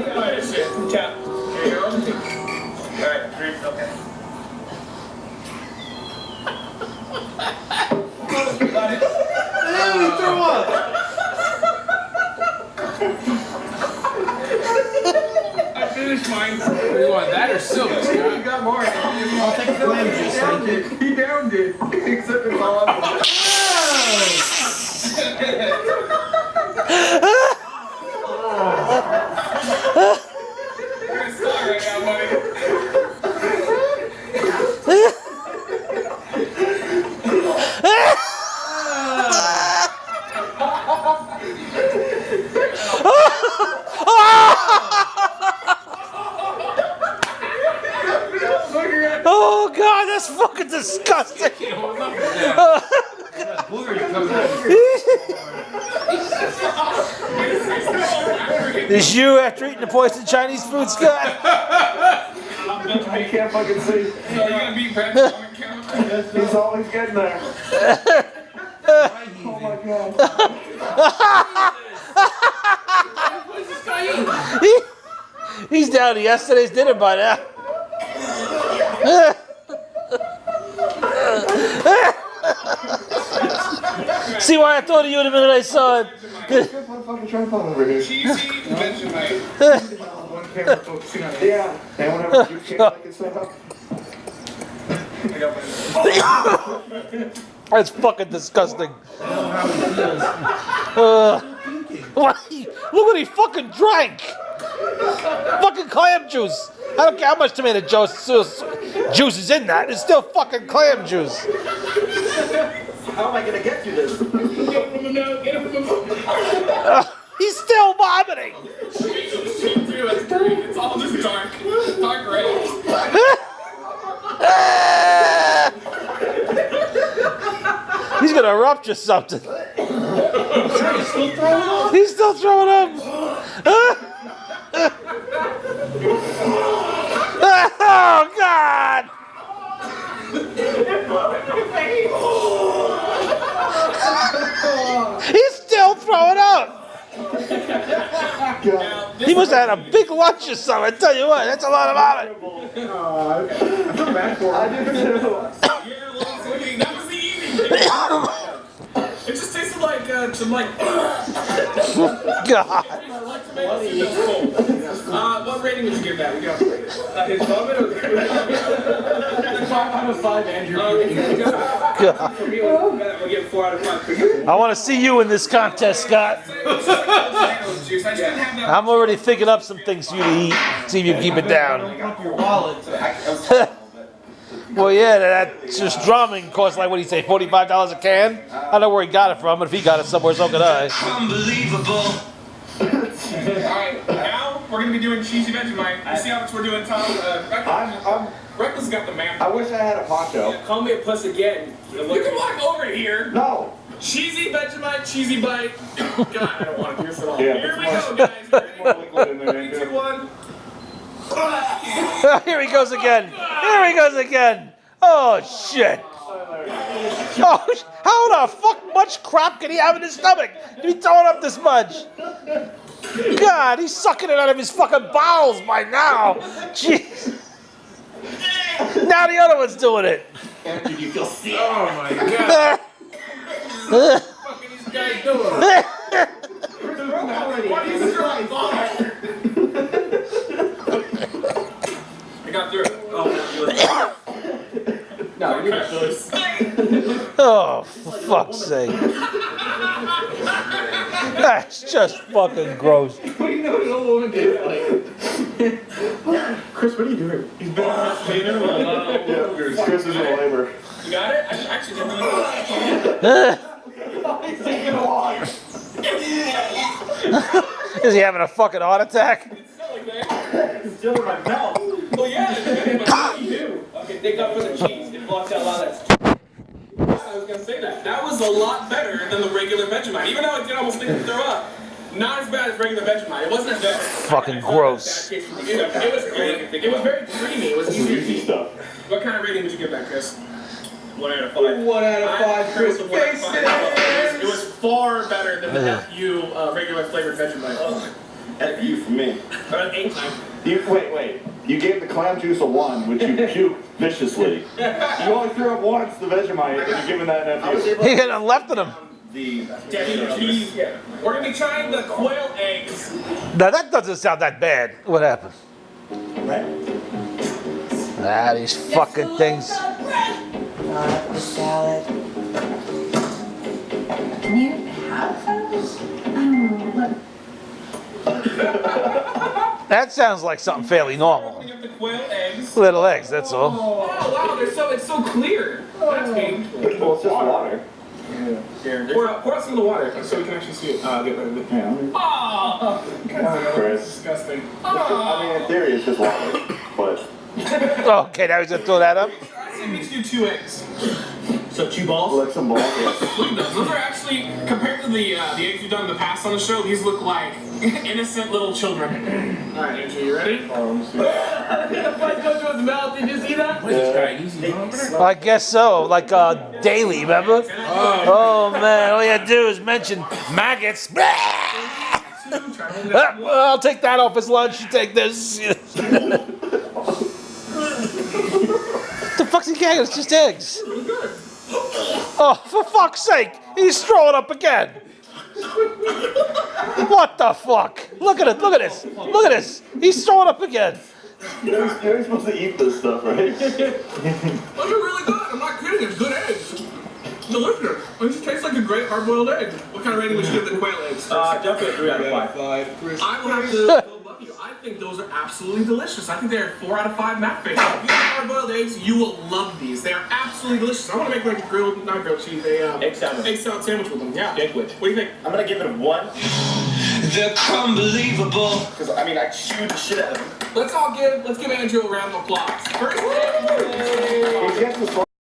Tap. Here you go. Alright, drink, okay. Got it. Hey, throw up! I finished mine. You want that or silk? You got more. I'll take the lamb juice, thank you. He downed it. Except it's all up. You're gonna start right now, buddy. Oh God, that's fucking disgusting. Is you after eating the poison Chinese food, Scott? I can't fucking see. So you're gonna beat Brad on the count? He's always getting there. Oh my god. He's down to yesterday's dinner by now. See why I thought of you the minute I saw it. Good fucking tripod over here. Cheesy Vegemite. One camera focusing on it. Yeah. And whenever you can't like it set up. That's fucking disgusting. What? Look what he fucking drank. Fucking clam juice. I don't care how much tomato juice is in that. It's still fucking clam juice. How am I gonna get through this? Get him from the nose, get him from the nose. He's still vomiting. It's great. It's all just dark. Dark red. He's gonna rupture something. He's still throwing up. Oh God! He's still throwing up. He must have had a big lunch or something. I tell you what, that's a lot of vomit. I feel bad for him. I do too. Yeah, well, sweetie, that was the easy thing. It just tasted like some like. God. I like tomato soup. What rating would you give that? We got his vomit or 5 out of 5, Andrew. God. For me, we'll give 4 out of 5. I want to see you in this contest, Scott. I'm already thinking up some things for you to eat. See if you keep it down. Your wallet. Well, yeah, that just drumming costs like, what do you say, $45 a can? I don't know where he got it from, but if he got it somewhere, so could I. Unbelievable. Alright, now we're going to be doing cheesy Vegemite. You see how much we're doing, Tom? Reckless got the map. I wish I had a poncho. Call me a puss again. You can walk over here. No. Cheesy Vegemite, cheesy bite. God, I don't want to do this at all. Yeah, Here we go, guys. More liquid in there, 3, 2, 1. Here he goes again. Here he goes again. Oh, shit. Oh, how the fuck much crap can he have in his stomach to be throwing up this much? God, he's sucking it out of his fucking bowels by now. Jeez. Now the other one's doing it. Did you feel sick? Oh my god. What the fuck are these guys doing? What are you throwing? I got through it. Oh, no, you're not doing it. Oh, for fuck's sake. That's just fucking gross. What do you know what an old woman did? Chris, what are you doing? He's been Chris is in labor. You got it? I actually didn't really He's taking a walk. Is he having a fucking heart attack? It's not like that. It's still in my mouth. Well, yeah, but what do you do? Okay, dig up for the cheese. It blocks out a lot of that. I was gonna say that. That was a lot better than the regular Vegemite. Even though it did almost make me throw up. Not as bad as regular Vegemite. It wasn't as bad. Fucking gross. It was great. It was very creamy. It was easy to eat. Stuff. What kind of rating would you give that, Chris? 1 out of 5. 1 out of 5, Chris. It was far better than the FU regular flavored Vegemite. F you for me. Or an 8 time. Wait. You gave the clam juice a 1, which you puked viciously. You only threw up once the Vegemite, and you're giving that an F. He had left in him. The We're gonna be trying the quail eggs. Now that doesn't sound that bad. What happened? Ah, these fucking things. The salad. Can you have those? That sounds like something fairly normal. We have the quail eggs. Little eggs, that's all. Oh wow, it's so clear. That's neat. well, it's just water. Pour out some of the water so we can actually see it. Oh, Chris. disgusting. I mean, in theory, it's just water, but Okay, now he's gonna throw that up. I say we should do 2 eggs. So 2 balls? like some balls. Yeah. Look at those. Those are actually, compared to the eggs we've done in the past on the show, these look like innocent little children. All right, Andrew, you ready? Let me see. The fight go to his mouth. Did you see that? I guess so. Like Daily, remember? Oh man, all you had to do is mention maggots. I'll take that off his lunch. You take this. The fuck's he getting? It's just eggs. Oh, for fuck's sake! He's throwing up again. What the fuck? Look at it! Look at this! Look at this! He's throwing up again. You're supposed to eat this stuff, right? Those are really good. I'm not kidding. It's good eggs. Delicious. It just tastes like a great hard-boiled egg. What kind of rating would you give the quail eggs? Definitely 3 out of 5. I will have to go above you. I think those are absolutely delicious. I think they're 4 out of 5 Matt face. If you like hard-boiled eggs, you will love these. They are absolutely delicious. I want to make like a not grilled cheese, Egg salad. egg salad sandwich with them. Yeah. Sandwich. What do you think? I'm gonna give it a 1. They're unbelievable. Because, I mean, I chewed the shit out of them. Let's give Andrew a round of applause. First egg